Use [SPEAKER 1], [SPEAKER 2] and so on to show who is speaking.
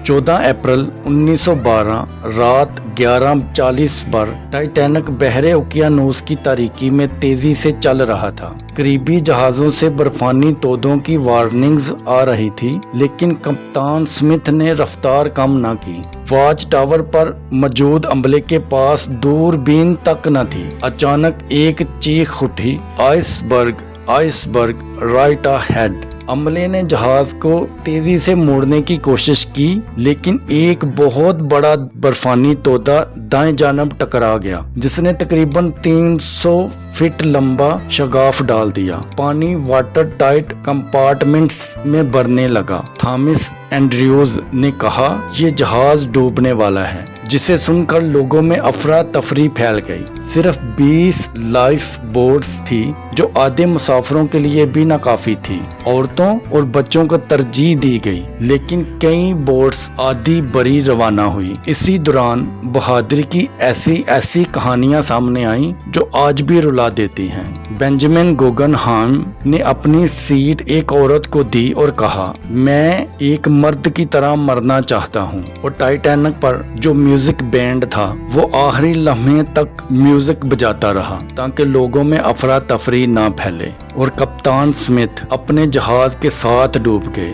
[SPEAKER 1] 14 अप्रैल 1912 रात 11:40 पर टाइटैनिक बहरे ओकियानूस की तारीकी में तेजी से चल रहा था। करीबी जहाज़ों से बर्फानी तोदों की वार्निंग्स आ रही थी, लेकिन कप्तान स्मिथ ने रफ्तार कम न की। वॉच टावर पर मौजूद अमले के पास दूरबीन तक न थी। अचानक एक चीख उठी, आइसबर्ग, आइसबर्ग राइट अहेड। अमले ने जहाज को तेजी से मोड़ने की कोशिश की, लेकिन एक बहुत बड़ा बर्फानी तोदा दाएं जानब टकरा गया, जिसने तकरीबन 300 फीट लंबा शगाफ डाल दिया। पानी वाटर टाइट कंपार्टमेंट्स में भरने लगा। थॉमस एंड्रयूज ने कहा, ये जहाज डूबने वाला है, जिसे सुनकर लोगों में अफरा तफरी फैल गई। सिर्फ 20 लाइफ बोट्स थी, जो आधे मुसाफिरों के लिए भी नाकाफी थी। औरतों और बच्चों को तरजीह दी गई, लेकिन कई बोट्स आधी बरी रवाना हुई। इसी दौरान बहादुरी की ऐसी कहानियां सामने आईं जो आज भी रुला देती हैं। बेंजामिन गुगनहाइम ने अपनी सीट एक औरत को दी और कहा, मैं एक मर्द की तरह मरना चाहता हूँ। और टाइटैनिक पर जो म्यूजिक बैंड था, वो आखिरी लम्हे तक म्यूजिक बजाता रहा, ताकि लोगों में अफरा तफरी ना फैले। और कप्तान स्मिथ अपने जहाज के साथ डूब गए।